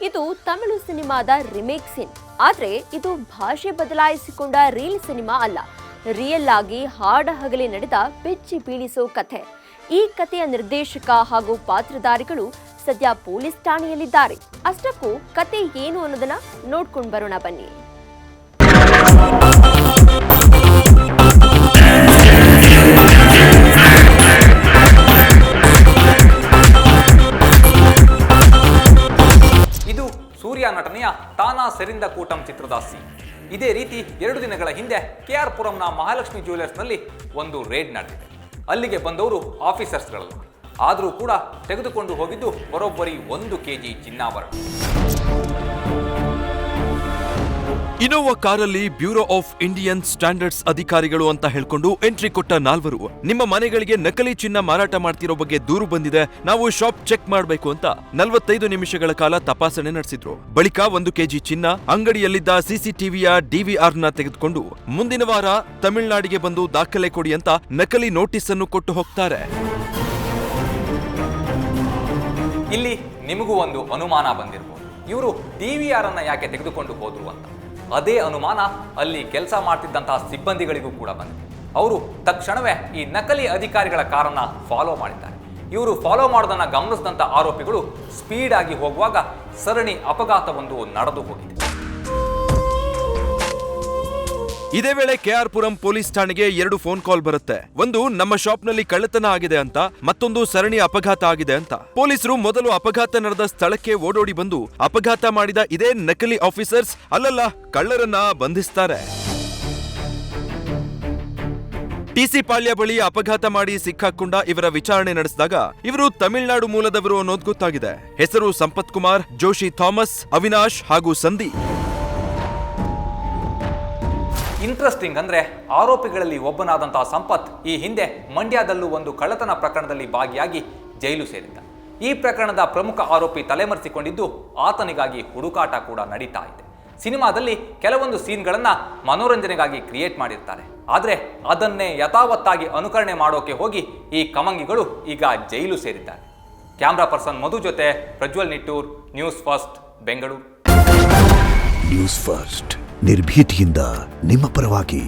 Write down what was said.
ಇದು ತಮಿಳು ಸಿನಿಮಾದ remake scene. ಆದ್ರೆ ಇದು ಭಾಷೆ ಬದಲಾಯಿಸಿಕೊಂಡ ರೀಲ್ ಸಿನಿಮಾ ಅಲ್ಲ, ರಿಯಲ್ ಆಗಿ ಹಾಡಹಗಲೇ ನಡೆದ ಬೆಚ್ಚಿ ಬೀಳಿಸೋ ಕಥೆ. ಈ ಕಥೆಯ ನಿರ್ದೇಶಕ ಹಾಗೂ ಪಾತ್ರಧಾರಿಗಳು ಸದ್ಯ ಪೊಲೀಸ್ ಠಾಣೆಯಲ್ಲಿದ್ದಾರೆ. ಅಷ್ಟಕ್ಕೂ ಕತೆ ಏನು ಅನ್ನೋದನ್ನ ನೋಡ್ಕೊಂಡು ಬರೋಣ ಬನ್ನಿ. ಇದು ಸೂರ್ಯ ನಟನೆಯ ತಾನಾ ಸೆರಿಂದ ಕೂಟಂ ಚಿತ್ರದ ಸೀನ್. ಇದೇ ರೀತಿ 2 ದಿನಗಳ ಹಿಂದೆ KR ಪುರಂನ ಮಹಾಲಕ್ಷ್ಮಿ ಜ್ಯುವೆಲರ್ಸ್ನಲ್ಲಿ ಒಂದು ರೇಡ್ ನಡೆದಿದೆ. ಅಲ್ಲಿಗೆ ಬಂದವರು ಆಫೀಸರ್ಸ್ಗಳಲ್ಲ, ಆದರೂ ಕೂಡ ತೆಗೆದುಕೊಂಡು ಹೋಗಿದ್ದು ಬರೋಬ್ಬರಿ 1 kg ಚಿನ್ನಾಭರಣ. ಇನೋವಾ ಕಾರಲ್ಲಿ ಬ್ಯೂರೋ ಆಫ್ ಇಂಡಿಯನ್ ಸ್ಟ್ಯಾಂಡರ್ಡ್ಸ್ ಅಧಿಕಾರಿಗಳು ಅಂತ ಹೇಳ್ಕೊಂಡು ಎಂಟ್ರಿ ಕೊಟ್ಟ 4 ನಿಮ್ಮ ಮನೆಗಳಿಗೆ ನಕಲಿ ಚಿನ್ನ ಮಾರಾಟ ಮಾಡ್ತಿರೋ ಬಗ್ಗೆ ದೂರು ಬಂದಿದೆ, ನಾವು ಶಾಪ್ ಚೆಕ್ ಮಾಡಬೇಕು ಅಂತ 45 ನಿಮಿಷಗಳ ಕಾಲ ತಪಾಸಣೆ ನಡೆಸಿದ್ರು. ಬಳಿಕ 1 kg ಚಿನ್ನ, ಅಂಗಡಿಯಲ್ಲಿದ್ದ CCTVಯ DVR ನ ತೆಗೆದುಕೊಂಡು ಮುಂದಿನ ವಾರ ತಮಿಳುನಾಡಿಗೆ ಬಂದು ದಾಖಲೆ ಕೊಡಿ ಅಂತ ನಕಲಿ ನೋಟಿಸ್ ಅನ್ನು ಕೊಟ್ಟು ಹೋಗ್ತಾರೆ. ಇಲ್ಲಿ ನಿಮಗೂ ಒಂದು ಅನುಮಾನ ಬಂದಿರಬಹುದು, ಇವರು DVR ಅನ್ನ ಯಾಕೆ ತೆಗೆದುಕೊಂಡು ಹೋದ್ರು ಅಂತ. ಅದೇ ಅನುಮಾನ ಅಲ್ಲಿ ಕೆಲಸ ಮಾಡ್ತಿದ್ದಂತಹ ಸಿಬ್ಬಂದಿಗಳಿಗೂ ಕೂಡ ಬಂದಿದೆ. ಅವರು ತಕ್ಷಣವೇ ಈ ನಕಲಿ ಅಧಿಕಾರಿಗಳ ಕಾರನ್ನ ಫಾಲೋ ಮಾಡಿದ್ದಾರೆ. ಇವರು ಫಾಲೋ ಮಾಡೋದನ್ನ ಗಮನಿಸಿದಂತ ಆರೋಪಿಗಳು ಸ್ಪೀಡ್ ಆಗಿ ಹೋಗುವಾಗ ಸರಣಿ ಅಪಘಾತವೊಂದು ನಡೆದು ಹೋಗಿದೆ. ಇದೇ ವೇಳೆ KR ಪುರಂ ಪೊಲೀಸ್ ಠಾಣೆಗೆ 2 ಫೋನ್ ಕಾಲ್ ಬರುತ್ತೆ. ಒಂದು ನಮ್ಮ ಶಾಪ್ನಲ್ಲಿ ಕಳ್ಳತನ ಆಗಿದೆ ಅಂತ, ಮತ್ತೊಂದು ಸರಣಿ ಅಪಘಾತ ಆಗಿದೆ ಅಂತ. ಪೊಲೀಸರು ಮೊದಲು ಅಪಘಾತ ನಡೆದ ಸ್ಥಳಕ್ಕೆ ಓಡೋಡಿ ಬಂದು ಅಪಘಾತ ಮಾಡಿದ ಇದೇ ನಕಲಿ ಆಫೀಸರ್ಸ್ ಅಲ್ಲಲ್ಲ ಕಳ್ಳರನ್ನ ಬಂಧಿಸ್ತಾರೆ. TC ಪಾಳ್ಯ ಬಳಿ ಅಪಘಾತ ಮಾಡಿ ಸಿಕ್ಕಾಕೊಂಡ ಇವರ ವಿಚಾರಣೆ ನಡೆಸಿದಾಗ ಇವರು ತಮಿಳುನಾಡು ಮೂಲದವರು ಅನ್ನೋದು ಗೊತ್ತಾಗಿದೆ. ಹೆಸರು ಸಂಪತ್ ಕುಮಾರ್, ಜೋಶಿ ಥಾಮಸ್, ಅವಿನಾಶ್ ಹಾಗೂ ಸಂದಿ. ಇಂಟ್ರೆಸ್ಟಿಂಗ್ ಅಂದ್ರೆ ಆರೋಪಿಗಳಲ್ಲಿ ಒಬ್ಬನಾದಂತಹ ಸಂಪತ್ ಈ ಹಿಂದೆ ಮಂಡ್ಯದಲ್ಲೂ ಒಂದು ಕಳ್ಳತನ ಪ್ರಕರಣದಲ್ಲಿ ಭಾಗಿಯಾಗಿ ಜೈಲು ಸೇರಿದ್ದ. ಈ ಪ್ರಕರಣದ ಪ್ರಮುಖ ಆರೋಪಿ ತಲೆಮರೆಸಿಕೊಂಡಿದ್ದು ಆತನಿಗಾಗಿ ಹುಡುಕಾಟ ಕೂಡ ನಡೀತಾ ಇದೆ. ಸಿನಿಮಾದಲ್ಲಿ ಕೆಲವೊಂದು ಸೀನ್ಗಳನ್ನ ಮನೋರಂಜನೆಗಾಗಿ ಕ್ರಿಯೇಟ್ ಮಾಡಿರ್ತಾರೆ, ಆದ್ರೆ ಅದನ್ನೇ ಯಥಾವತ್ತಾಗಿ ಅನುಕರಣೆ ಮಾಡೋಕೆ ಹೋಗಿ ಈ ಕಮಂಗಿಗಳು ಈಗ ಜೈಲು ಸೇರಿದ್ದಾರೆ. ಕ್ಯಾಮ್ರಾ ಪರ್ಸನ್ ಮಧು ಜೊತೆ Prajwal Nittur, news first, Bengaluru. News first ನಿರ್ಭೀತಿಯಿಂದ ನಿಮ್ಮ ಪರವಾಗಿ.